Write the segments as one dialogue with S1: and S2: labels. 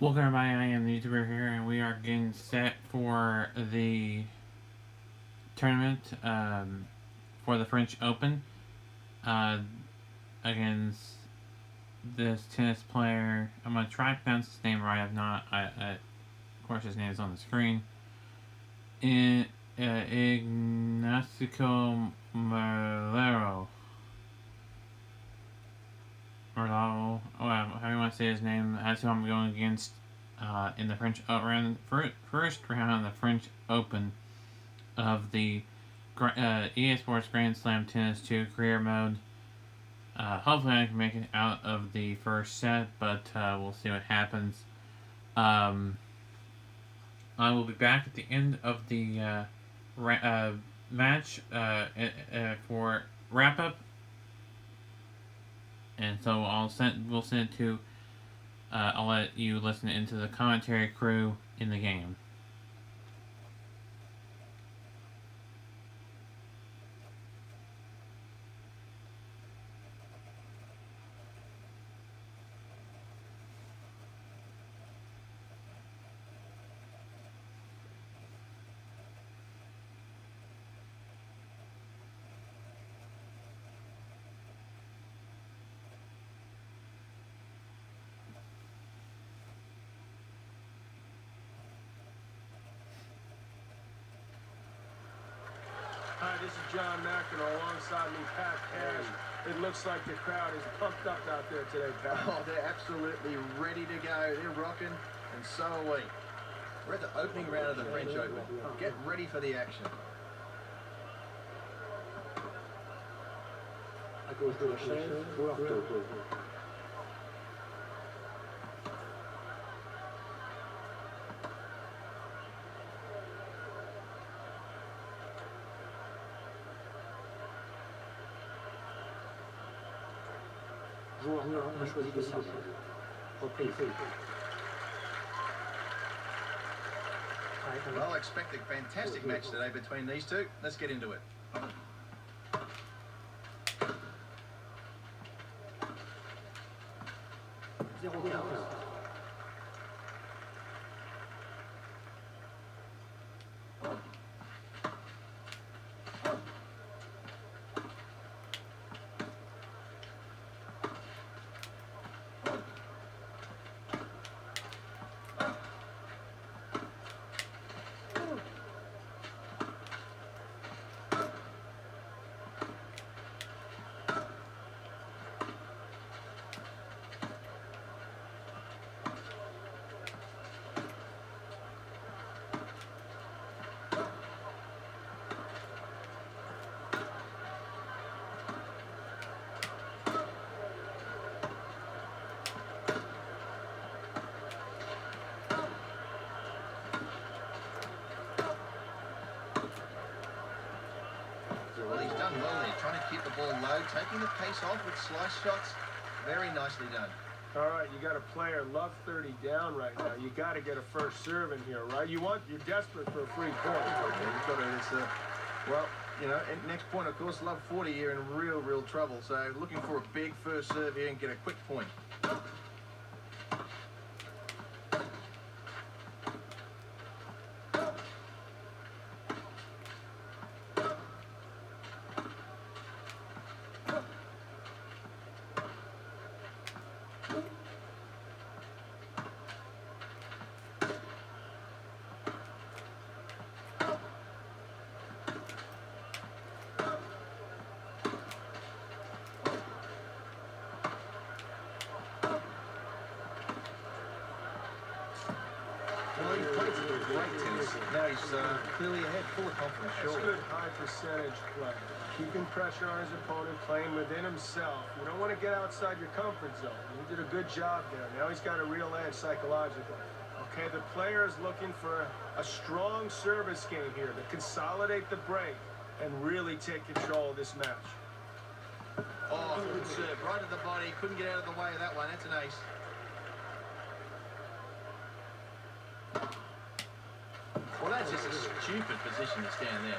S1: Welcome everybody, I am the YouTuber here and we are getting set for the tournament for the French Open uh, against this tennis player. I'm going to try to pronounce his name right. If not, of course his name is on the screen. Ignacio Merlero. Merlao, how do you want to say his name? That's who I'm going against in the French first round of the French Open of the EA Sports Grand Slam Tennis 2 career mode. Hopefully I can make it out of the first set, but we'll see what happens. I will be back at the end of the match for wrap up, and so we'll send it to. I'll let you listen into the commentary crew in the game.
S2: Hi, this is John McEnroe. Alongside me, Pat Cash. It looks like the crowd is pumped up out there today, Pat.
S3: Oh, they're absolutely ready to go. They're rocking, and so are we. We're at the opening round of the French Open. Get ready for the action.
S4: À cause de la chaise, joueur tôt. Joueur a choisi de sortir. Reprise.
S3: Well, I expect a fantastic match today between these two. Let's get into it.
S4: 0-15.
S3: Well, he's done well there, trying to keep the ball low, taking the pace off with slice shots. Very nicely done.
S2: All right, you got a player love 30 down right now. You got to get a first serve in here, right? You're desperate for a free point.
S3: Well, you know, and next point, of course, love 40 here in real trouble. So looking for a big first serve here and get a quick point. Well, he plays great tennis. Now he's clearly ahead, full of confidence,
S2: That's
S3: sure.
S2: good high percentage play. Keeping pressure on his opponent, playing within himself. You don't want to get outside your comfort zone. He did a good job there. Now he's got a real edge psychologically. Okay, the player is looking for a strong service game here to consolidate the break and really take control of this match.
S3: Oh, good serve, right at the body. Couldn't get out of the way of that one. That's an ace. Well, that's just a stupid position to stand there.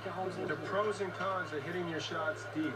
S2: The pros and cons of hitting your shots deep.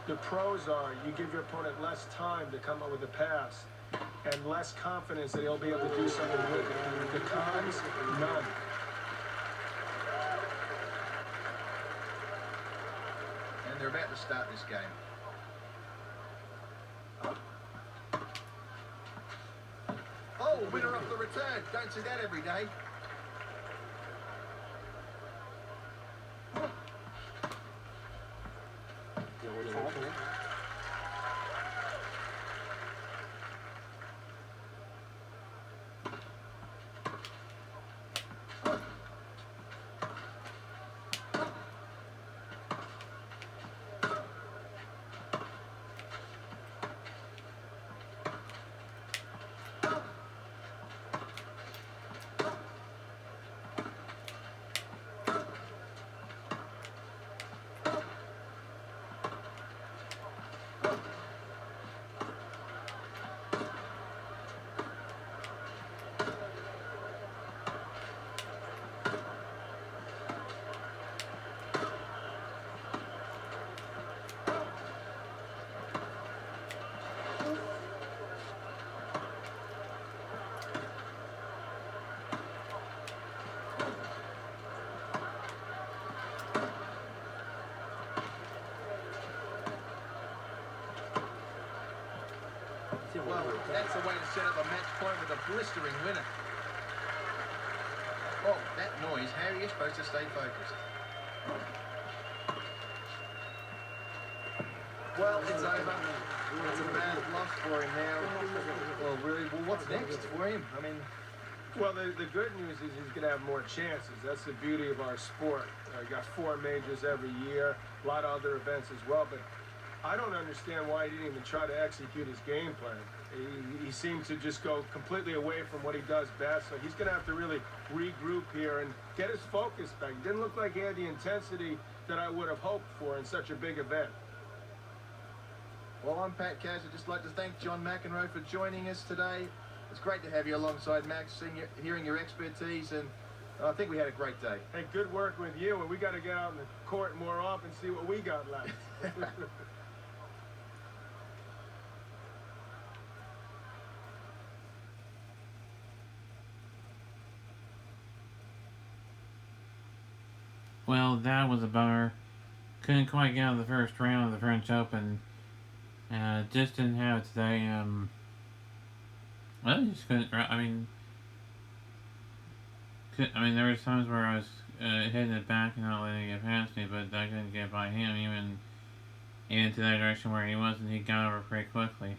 S2: The pros are you give your opponent less time to come up with a pass and less confidence that he'll be able to do something with it. The cons, none.
S3: And they're about to start this game. Oh, winner off the return. Don't see that every day. Well, that's the way to set up a match point with a blistering winner. Oh, that noise. How are you supposed to stay focused? Well, it's over. It's a bad loss for him now. Well, really, well, what's next for him? I mean,
S2: Well, the good news is he's going to have more chances. That's the beauty of our sport. Got 4 majors every year, a lot of other events as well. But I don't understand why he didn't even try to execute his game plan. He seemed to just go completely away from what he does best. So he's going to have to really regroup here and get his focus back. It didn't look like he had the intensity that I would have hoped for in such a big event.
S3: well, I'm Pat Cash. I'd just like to thank John McEnroe for joining us today. It's great to have you alongside Max, hearing your expertise, and I think we had a great day.
S2: Hey, good work with you, and we got to get out in the court more often and see what we got left.
S1: Well, that was a bummer. Couldn't quite get out of the first round of the French Open. Just didn't have it today. Well, just couldn't. I mean, there was times where I was hitting it back and not letting it get past me, but I couldn't get by him. Even to that direction where he was, and he got over pretty quickly.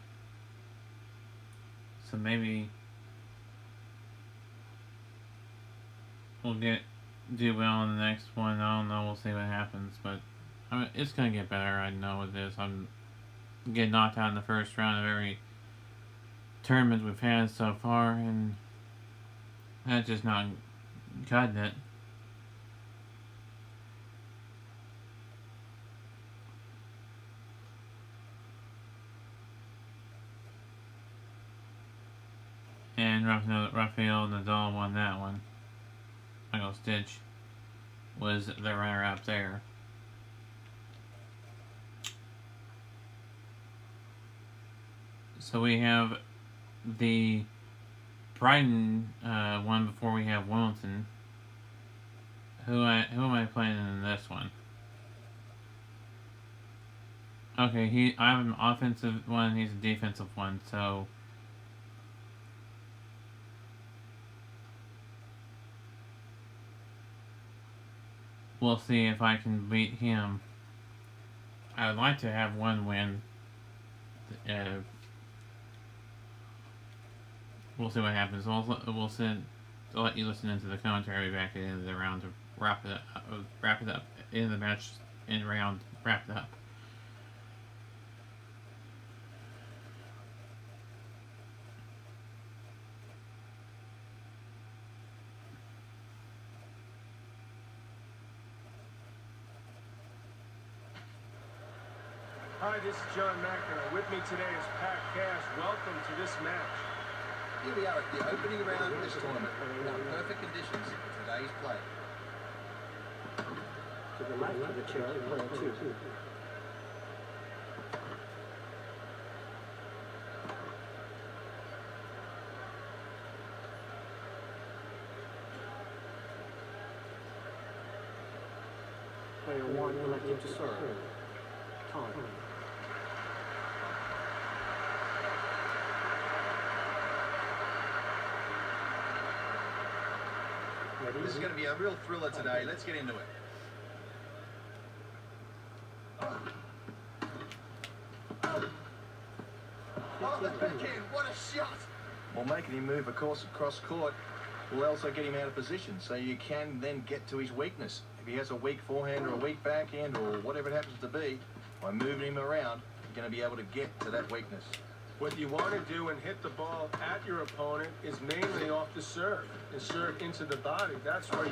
S1: So maybe we'll do well in the next one. I don't know. We'll see what happens, but it's gonna get better. I know with this. I'm getting knocked out in the first round of every tournament we've had so far, and that's just not cutting it. And Rafael Nadal won that one. Michael Stich was the runner-up there. So we have the Brighton one before we have Wimbledon. Who am I playing in this one? Okay, I have an offensive one. He's a defensive one. So we'll see if I can beat him. I would like to have one win. We'll see what happens. We'll let you listen into the commentary back at the end of the round to wrap it up in the match in round. Wrap it up.
S2: Hi, this is John McEnroe. With me today is Pat Cash. Welcome to this match.
S3: Here we are at the opening round of this tournament. Under perfect conditions for today's play.
S4: To the left of the chair, player 2. Player 1 elected to serve. Time.
S3: This is going to be a real thriller today. Let's get into it. Oh, the backhand, what a shot! Well, making him move across court will also get him out of position, so you can then get to his weakness. If he has a weak forehand or a weak backhand or whatever it happens to be, by moving him around, you're going to be able to get to that weakness.
S2: What you want to do and hit the ball at your opponent is mainly off the serve and serve into the body. That's where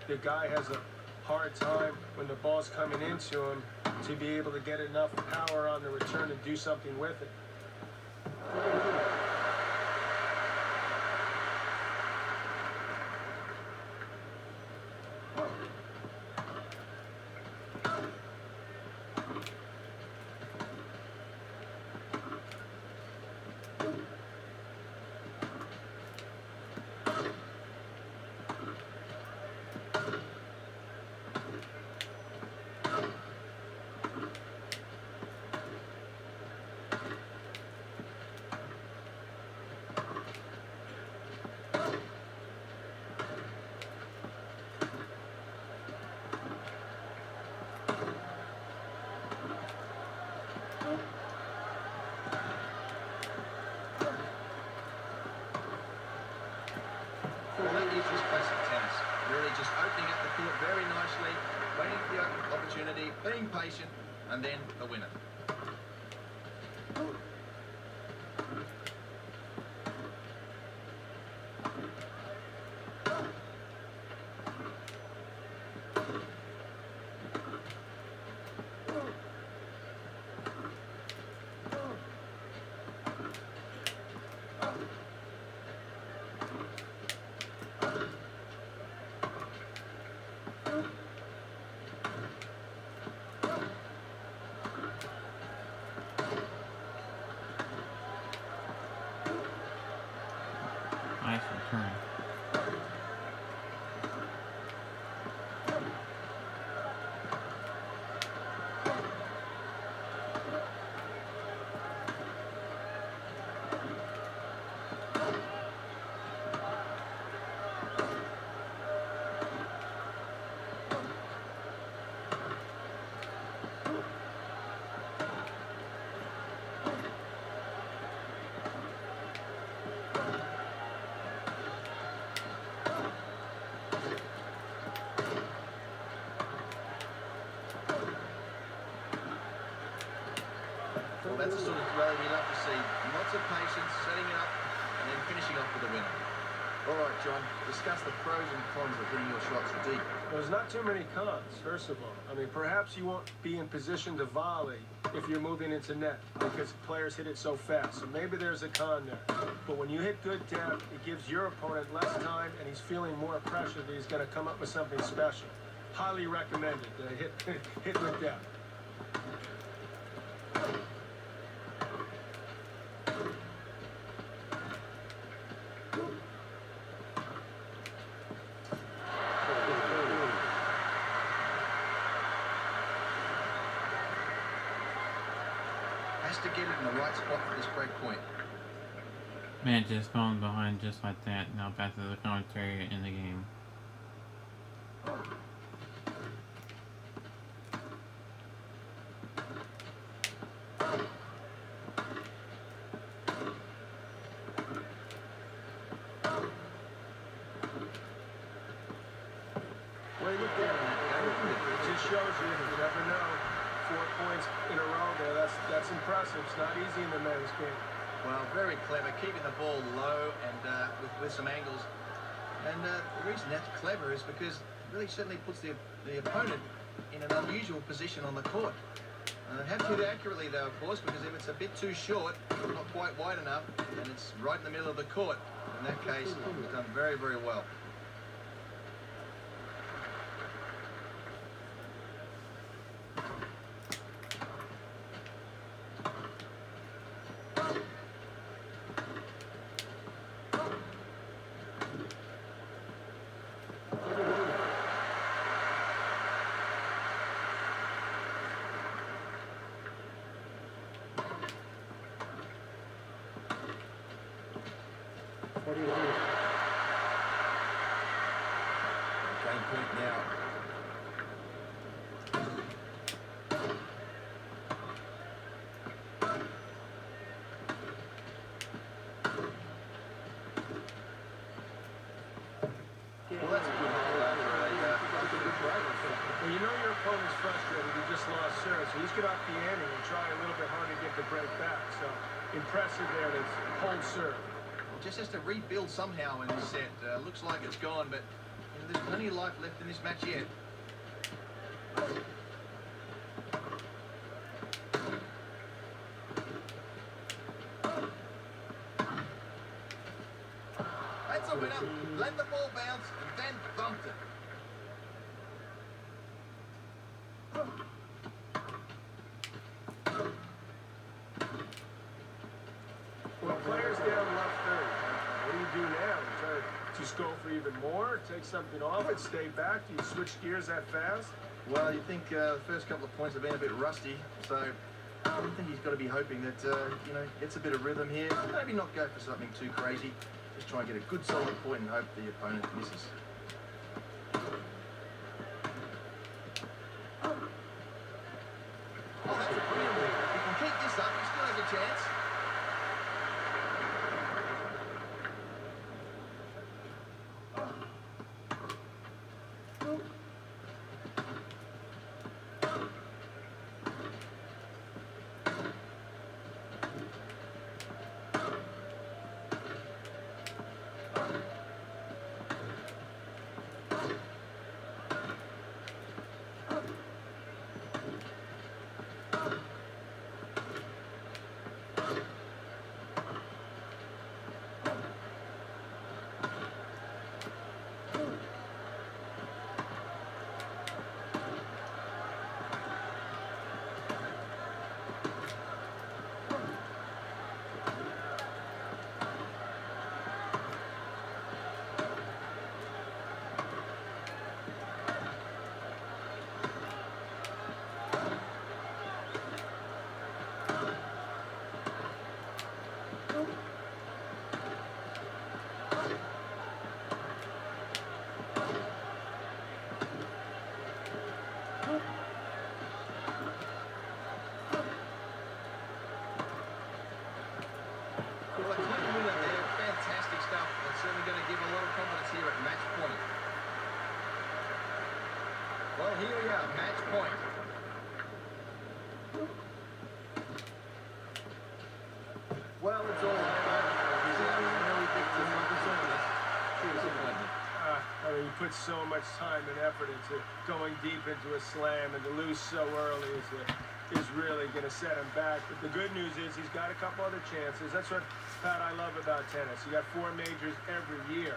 S2: the guy has a hard time when the ball's coming into him to be able to get enough power on the return and do something with it.
S3: Well, that is just classic tennis. Really just opening up the court very nicely, waiting for the opportunity, being patient, and then the winner.
S1: Nice return.
S3: Well, that's the sort of rally we love to see. Lots of patience, setting it up, and then finishing off with a winner. All right, John, discuss the pros and cons of hitting your shots deep.
S2: There's not too many cons, first of all. I mean, perhaps you won't be in position to volley if you're moving into net because players hit it so fast. So maybe there's a con there. But when you hit good depth, it gives your opponent less time and he's feeling more pressure that he's going to come up with something special. Highly recommended to hit with depth.
S3: Has to get it in the right spot for this break point.
S1: Man, just falling behind just like that. Now back to the commentary in the game.
S3: Well, you look down at that game.
S2: It just shows you never know. 4 points in a row there. That's impressive. It's not easy in the men's game.
S3: Well, very clever, keeping the ball low and with some angles. And the reason that's clever is because it really certainly puts the opponent in an unusual position on the court. Have to hit it accurately, though, of course, because if it's a bit too short, not quite wide enough, and it's right in the middle of the court, in that case, it's done very, very well. now. Well, that's a good hole after a good break.
S2: Well, you know your opponent's frustrated. He just lost serve, so he's got up the ante and try a little bit harder to get the break back. So impressive there to hold serve.
S3: Just has to rebuild somehow in this set. Looks like it's gone, but you know, there's plenty of life left in this match yet. That's a winner. Let the ball bounce and then thumped it.
S2: Well, players down left third. What do you do now? You try to just go for even more, take something off it, stay back? Do you switch gears that fast?
S3: Well, you think the first couple of points have been a bit rusty, so I think he's got to be hoping that, you know, gets a bit of rhythm here. Maybe not go for something too crazy. Just try and get a good solid point and hope the opponent misses. Oh, that's a brilliant move. If he can keep this up, he still has a chance. Well, a clean winner there. Fantastic stuff. It's certainly going to give a lot of confidence here at match point. Well, here we are, match point. Well, it's all right.
S2: I mean, you put so much time and effort into going deep into a slam, and to lose so early is really going to set him back. But the good news is he's got a couple other chances. That's what, Pat, I love about tennis. You got 4 majors every year.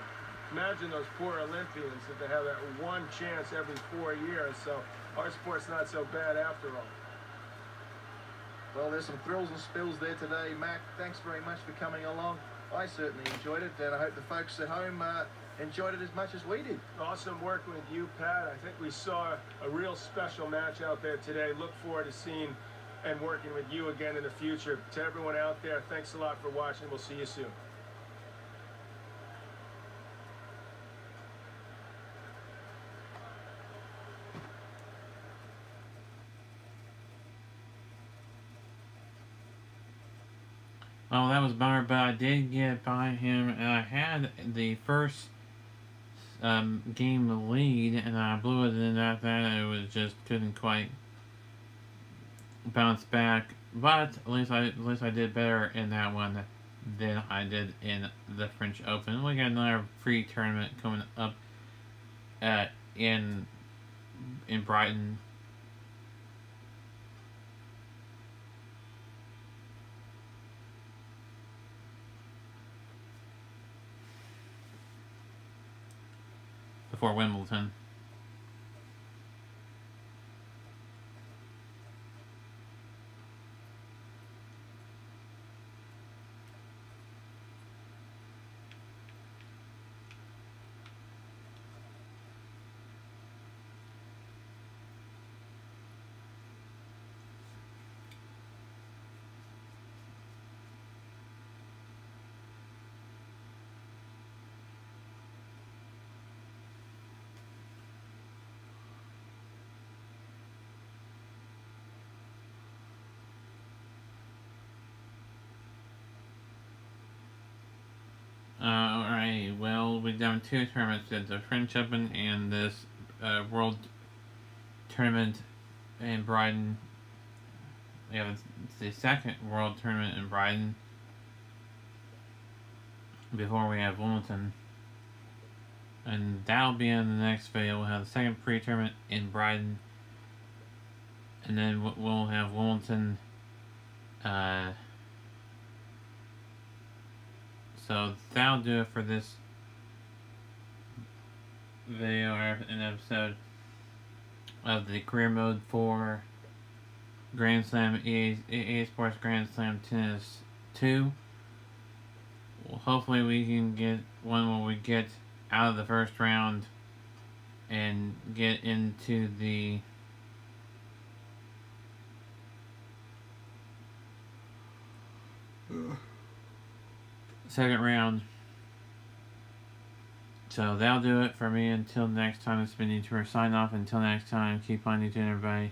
S2: Imagine those poor Olympians if they have that one chance every 4 years. So our sport's not so bad after all.
S3: Well, there's some thrills and spills there today, Mac. Thanks very much for coming along. I certainly enjoyed it, and I hope the folks at home enjoyed it as much as we did.
S2: Awesome working with you, Pat. I think we saw a real special match out there today. Look forward to seeing and working with you again in the future. To everyone out there, thanks a lot for watching. We'll see you soon.
S1: Well, that was bummer, but I did get by him, and I had the first game lead, and I blew it, and after that, it was just couldn't quite bounce back. But at least I did better in that one than I did in the French Open. We got another free tournament coming up in Brighton. Before Wimbledon. Alright, well, we've done 2 tournaments. We had the French Open and this World Tournament in Brighton. We have the second World Tournament in Brighton before we have Wimbledon. And that'll be in the next video. We'll have the second pre-tournament in Brighton. And then we'll have Wimbledon. So that'll do it for this video or an episode of the career mode for Grand Slam EA Sports Grand Slam Tennis 2. Well, hopefully we can get one where we get out of the first round and get into the second round. So that'll do it for me. Until next time, it's been Tour sign off. Until next time, keep on YouTube, everybody.